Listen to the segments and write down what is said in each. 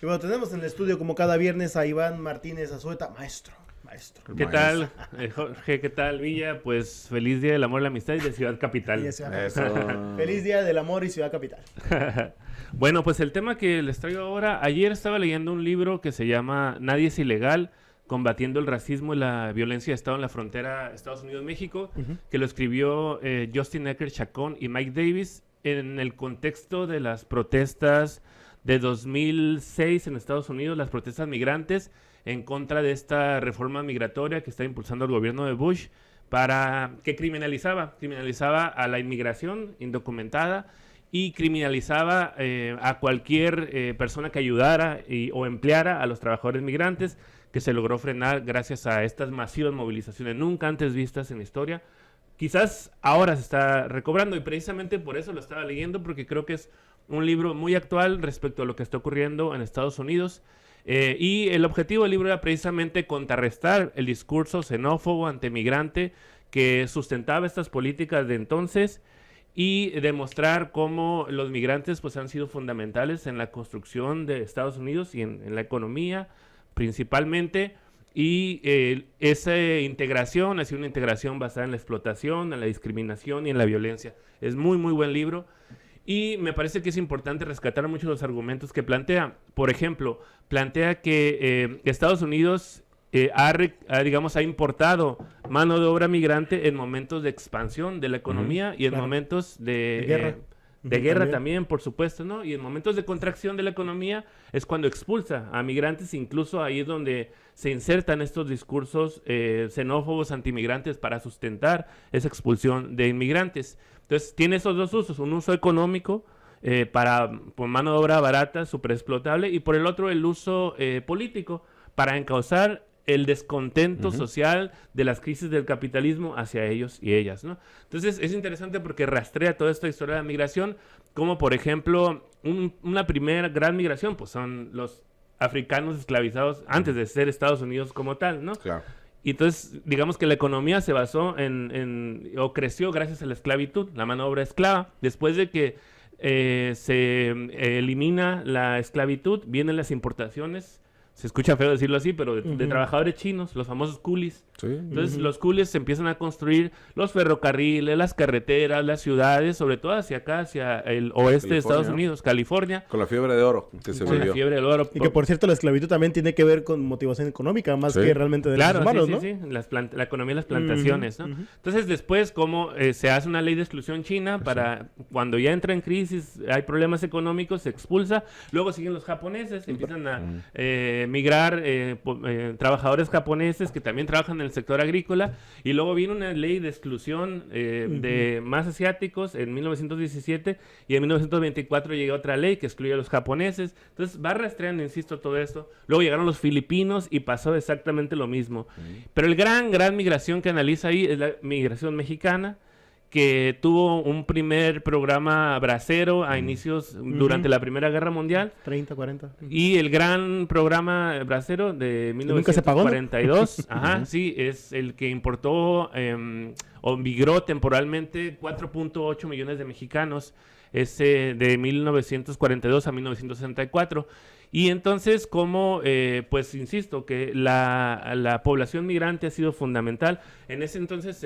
Y bueno, tenemos en el estudio como cada viernes a Iván Martínez Azueta, maestro. ¿Qué tal, Jorge? ¿Qué tal, Villa? Pues feliz Día del Amor, la Amistad y de Ciudad Capital. Feliz Día del Amor y Ciudad Capital. Bueno, pues el tema que les traigo ahora, ayer estaba leyendo un libro que se llama Nadie es ilegal, combatiendo el racismo y la violencia de Estado en la frontera Estados Unidos-México, que lo escribió Justin Ecker Chacón y Mike Davis en el contexto de las protestas de 2006 en Estados Unidos, las protestas migrantes en contra de esta reforma migratoria que está impulsando el gobierno de Bush, para que criminalizaba a la inmigración indocumentada y criminalizaba a cualquier persona que ayudara o empleara a los trabajadores migrantes, que se logró frenar gracias a estas masivas movilizaciones nunca antes vistas en la historia. Quizás ahora se está recobrando y precisamente por eso lo estaba leyendo, porque creo que es un libro muy actual respecto a lo que está ocurriendo en Estados Unidos. Y el objetivo del libro era precisamente contrarrestar el discurso xenófobo, antimigrante, que sustentaba estas políticas de entonces y demostrar cómo los migrantes pues, han sido fundamentales en la construcción de Estados Unidos y en la economía principalmente. Y esa integración ha sido una integración basada en la explotación, en la discriminación y en la violencia. Es muy, muy buen libro. Y me parece que es importante rescatar muchos de los argumentos que plantea. Por ejemplo, plantea que Estados Unidos ha importado mano de obra migrante en momentos de expansión de la economía y en momentos de guerra. De guerra también, por supuesto, ¿no? Y en momentos de contracción de la economía es cuando expulsa a migrantes, incluso ahí es donde se insertan estos discursos xenófobos, antimigrantes, para sustentar esa expulsión de inmigrantes. Entonces, tiene esos dos usos, un uso económico por mano de obra barata, súper explotable, y por el otro el uso político para encauzar el descontento social de las crisis del capitalismo hacia ellos y ellas, ¿no? Entonces, es interesante porque rastrea toda esta historia de la migración, como por ejemplo, una primera gran migración, pues son los africanos esclavizados antes de ser Estados Unidos como tal, ¿no? Claro. Y entonces, digamos que la economía se basó o creció gracias a la esclavitud, la mano de obra esclava. Después de que se elimina la esclavitud, vienen las importaciones. Se escucha feo decirlo así, pero de trabajadores chinos, los famosos coolies. Sí. Entonces, los coolies se empiezan a construir los ferrocarriles, las carreteras, las ciudades, sobre todo hacia acá, hacia el oeste de Estados Unidos, California. Con la fiebre de oro que se volvió. La fiebre del oro. Y que, por cierto, la esclavitud también tiene que ver con motivación económica, más que realmente de los humanos, ¿no? Sí, la economía de las plantaciones, ¿no? Entonces, después, como se hace una ley de exclusión china para cuando ya entra en crisis, hay problemas económicos, se expulsa. Luego siguen los japoneses, empiezan a migrar trabajadores japoneses que también trabajan en el sector agrícola, y luego viene una ley de exclusión de más asiáticos en 1917, y en 1924 llega otra ley que excluye a los japoneses. Entonces va rastreando, insisto, todo esto. Luego llegaron los filipinos y pasó exactamente lo mismo. Pero el gran migración que analiza ahí es la migración mexicana, que tuvo un primer programa bracero a inicios durante la Primera Guerra Mundial. 30, 40. Y el gran programa bracero de 1942, sí, es el que importó o migró temporalmente 4.8 millones de mexicanos, ese de 1942 a 1964. Y entonces, como, pues insisto, que la población migrante ha sido fundamental. En ese entonces,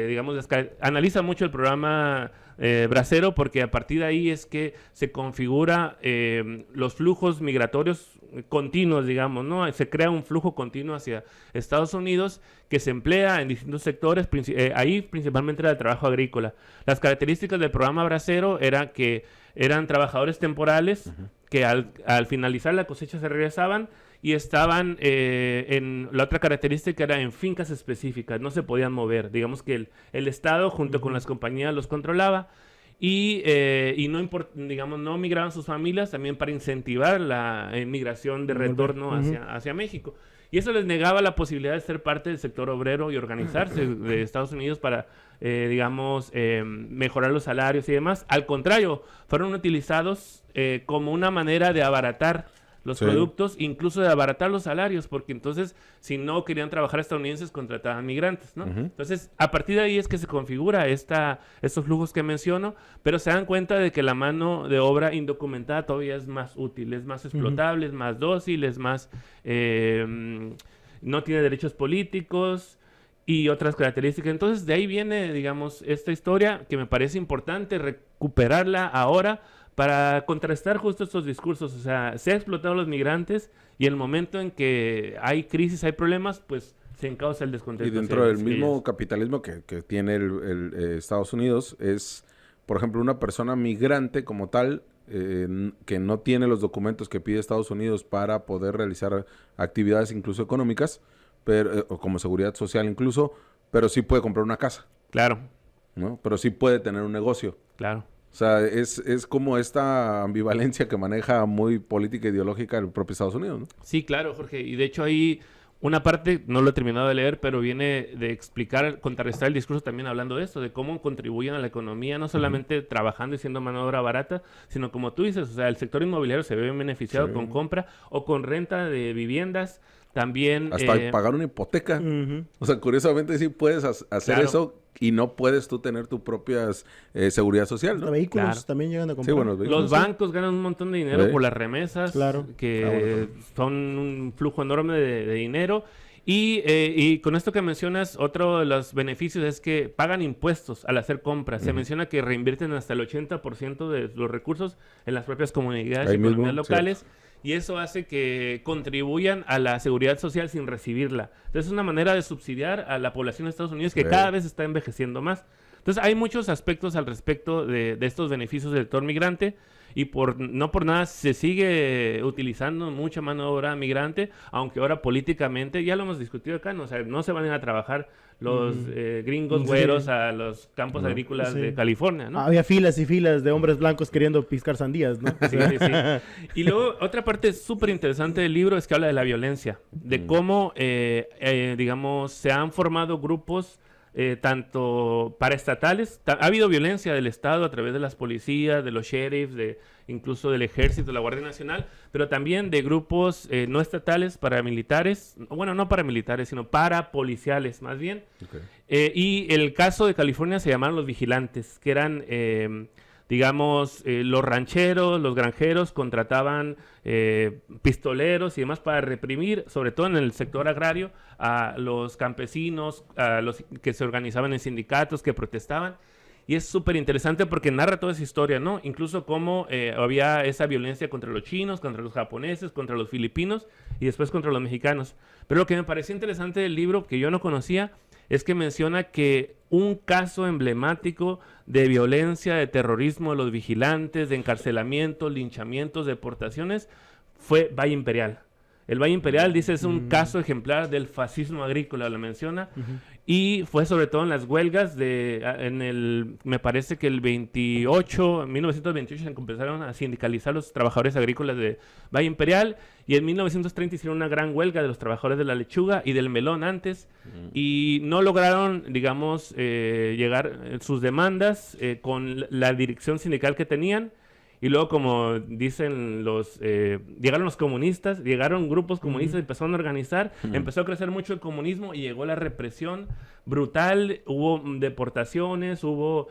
digamos, analiza mucho el programa bracero, porque a partir de ahí es que se configura los flujos migratorios continuos, digamos, ¿no? Se crea un flujo continuo hacia Estados Unidos que se emplea en distintos sectores, ahí principalmente era el trabajo agrícola. Las características del programa bracero era que eran trabajadores temporales que al finalizar la cosecha se regresaban y estaban en la otra característica era en fincas específicas, no se podían mover. Digamos que el Estado junto con las compañías los controlaba y no migraban sus familias también para incentivar la inmigración de retorno hacia México. Y eso les negaba la posibilidad de ser parte del sector obrero y organizarse de Estados Unidos para, mejorar los salarios y demás. Al contrario, fueron utilizados como una manera de abaratar los productos, incluso de abaratar los salarios, porque entonces, si no querían trabajar estadounidenses, contrataban migrantes, ¿no? Entonces, a partir de ahí es que se configura estos flujos que menciono, pero se dan cuenta de que la mano de obra indocumentada todavía es más útil, es más explotable, es más dócil, es más... no tiene derechos políticos y otras características. Entonces, de ahí viene, digamos, esta historia que me parece importante recuperarla ahora para contrastar justo estos discursos. O sea, se ha explotado a los migrantes y en el momento en que hay crisis, hay problemas, pues se encausa el descontento. Y dentro del mismo capitalismo que tiene Estados Unidos es, por ejemplo, una persona migrante como tal, que no tiene los documentos que pide Estados Unidos para poder realizar actividades incluso económicas, pero, o como seguridad social incluso, pero sí puede comprar una casa. Claro. ¿No? Pero sí puede tener un negocio. Claro. O sea, es como esta ambivalencia que maneja muy política e ideológica el propio Estados Unidos, ¿no? Sí, claro, Jorge. Y de hecho ahí una parte, no lo he terminado de leer, pero viene de explicar, contrarrestar el discurso también hablando de esto, de cómo contribuyen a la economía, no solamente trabajando y siendo mano de obra barata, sino como tú dices, o sea, el sector inmobiliario se ve beneficiado con compra o con renta de viviendas. También... Hasta pagar una hipoteca. O sea, curiosamente sí puedes hacer eso y no puedes tú tener tu propia seguridad social, ¿no? Los vehículos también llegan a comprar. Sí, bueno, los bancos ganan un montón de dinero por las remesas, que son un flujo enorme de dinero. Y con esto que mencionas, otro de los beneficios es que pagan impuestos al hacer compras. Se menciona que reinvierten hasta el 80% de los recursos en las propias comunidades y economías locales. Y eso hace que contribuyan a la seguridad social sin recibirla. Entonces es una manera de subsidiar a la población de Estados Unidos que cada vez está envejeciendo más. Entonces hay muchos aspectos al respecto de estos beneficios del sector migrante y no por nada se sigue utilizando mucha mano de obra migrante, aunque ahora políticamente, ya lo hemos discutido acá, no, o sea, no se van a ir a trabajar los gringos güeros a los campos agrícolas de California, ¿no? Había filas y filas de hombres blancos queriendo piscar sandías, ¿no? Sí. Y luego, otra parte súper interesante del libro es que habla de la violencia, de cómo, digamos, se han formado grupos tanto paraestatales, ha habido violencia del Estado a través de las policías, de los sheriffs, incluso del ejército, de la Guardia Nacional, pero también de grupos no estatales, paramilitares, bueno, no paramilitares, sino parapoliciales más bien. Y el caso de California se llamaron los vigilantes, que eran... digamos, los rancheros, los granjeros contrataban pistoleros y demás para reprimir, sobre todo en el sector agrario, a los campesinos, a los que se organizaban en sindicatos, que protestaban. Y es súper interesante porque narra toda esa historia, ¿no? Incluso cómo había esa violencia contra los chinos, contra los japoneses, contra los filipinos y después contra los mexicanos. Pero lo que me pareció interesante del libro, que yo no conocía, es que menciona que un caso emblemático de violencia, de terrorismo de los vigilantes, de encarcelamientos, linchamientos, deportaciones, fue Valle Imperial. El Valle Imperial, dice, es un caso ejemplar del fascismo agrícola, lo menciona, y fue sobre todo en las huelgas me parece que en 1928 se empezaron a sindicalizar los trabajadores agrícolas de Valle Imperial, y en 1930 hicieron una gran huelga de los trabajadores de la lechuga y del melón antes, y no lograron, digamos, llegar sus demandas con la dirección sindical que tenían. Y luego, como dicen llegaron los comunistas, llegaron grupos comunistas, empezaron a organizar, empezó a crecer mucho el comunismo y llegó la represión brutal, hubo deportaciones, hubo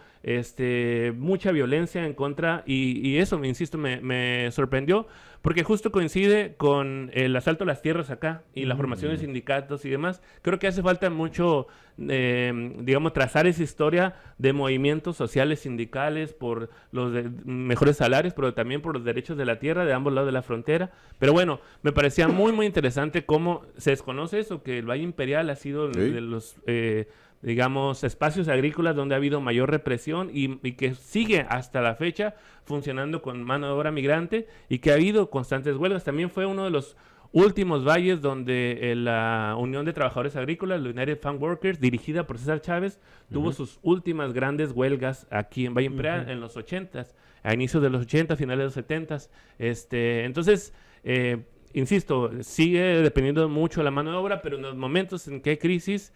mucha violencia en contra, y eso, me insisto, me sorprendió, porque justo coincide con el asalto a las tierras acá y la formación de sindicatos y demás. Creo que hace falta mucho, digamos, trazar esa historia de movimientos sociales sindicales por los mejores salarios, pero también por los derechos de la tierra de ambos lados de la frontera. Pero bueno, me parecía muy, muy interesante cómo se desconoce eso, que el Valle Imperial ha sido de los... digamos, espacios agrícolas donde ha habido mayor represión y que sigue hasta la fecha funcionando con mano de obra migrante y que ha habido constantes huelgas. También fue uno de los últimos valles donde la Unión de Trabajadores Agrícolas, la United Farm Workers, dirigida por César Chávez, tuvo sus últimas grandes huelgas aquí en Valle Imperial en los 80s, a inicios de los 80, finales de los 70s. Entonces, insisto, sigue dependiendo mucho de la mano de obra, pero en los momentos en que hay crisis,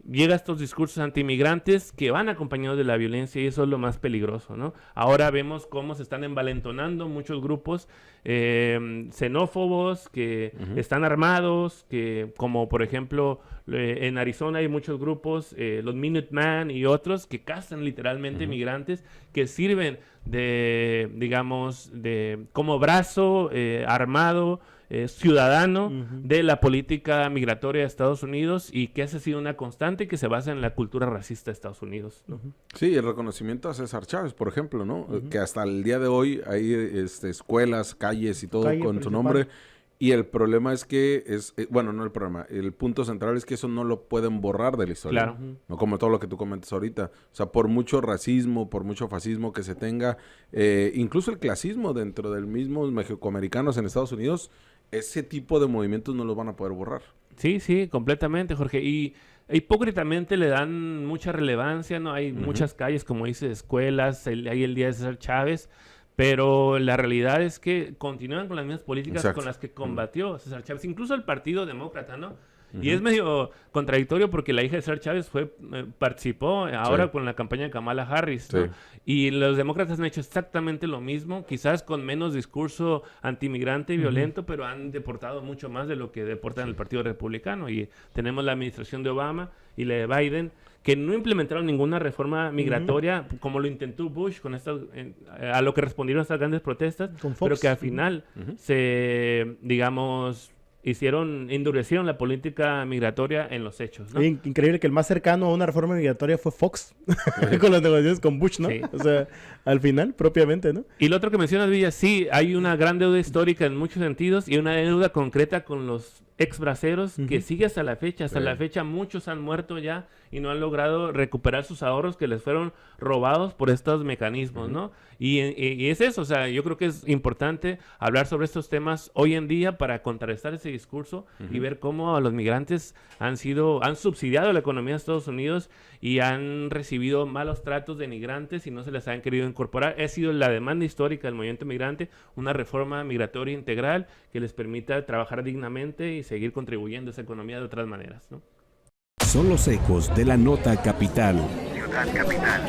llega a estos discursos antimigrantes que van acompañados de la violencia y eso es lo más peligroso, ¿no? Ahora vemos cómo se están envalentonando muchos grupos xenófobos que están armados, que como por ejemplo en Arizona hay muchos grupos, los Minuteman y otros que cazan literalmente migrantes que sirven de, digamos, de como brazo armado ciudadano de la política migratoria de Estados Unidos y que esa ha sido una constante que se basa en la cultura racista de Estados Unidos, ¿no? Sí, el reconocimiento a César Chávez, por ejemplo, ¿no? Que hasta el día de hoy hay escuelas, calles y todo con su nombre. Y el problema es que bueno, no el problema, el punto central es que eso no lo pueden borrar de la historia. Claro. No como todo lo que tú comentas ahorita. O sea, por mucho racismo, por mucho fascismo que se tenga, incluso el clasismo dentro del mismo mexicoamericanos en Estados Unidos, ese tipo de movimientos no los van a poder borrar. Sí, sí, completamente, Jorge. Y hipócritamente le dan mucha relevancia, ¿no? Hay muchas calles, como dices, escuelas, hay el Día de César Chávez, pero la realidad es que continúan con las mismas políticas con las que combatió César Chávez, incluso el Partido Demócrata, ¿no? Y es medio contradictorio porque la hija de César Chávez participó ahora con la campaña de Kamala Harris, ¿no? Y los demócratas han hecho exactamente lo mismo, quizás con menos discurso antimigrante y violento, pero han deportado mucho más de lo que deportan el Partido Republicano. Y tenemos la administración de Obama y la de Biden, que no implementaron ninguna reforma migratoria, como lo intentó Bush con estas, a lo que respondieron estas grandes protestas, pero que al final se, digamos, endurecieron la política migratoria en los hechos, ¿no? Increíble que el más cercano a una reforma migratoria fue Fox, con las negociaciones con Bush, ¿no? Sí. O sea, al final, propiamente, ¿no? Y lo otro que mencionas, Villa, sí, hay una gran deuda histórica en muchos sentidos y una deuda concreta con los ex braceros que sigue hasta la fecha. Hasta la fecha muchos han muerto ya y no han logrado recuperar sus ahorros que les fueron robados por estos mecanismos, ¿no? Y es eso, o sea, yo creo que es importante hablar sobre estos temas hoy en día para contrarrestar ese discurso y ver cómo los migrantes han subsidiado la economía de Estados Unidos y han recibido malos tratos de migrantes y no se les han querido incorporar. Ha sido la demanda histórica del movimiento migrante, una reforma migratoria integral que les permita trabajar dignamente y seguir contribuyendo a esa economía de otras maneras, ¿no? Son los ecos de la nota capital. Ciudad Capital.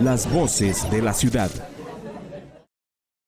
Las voces de la ciudad.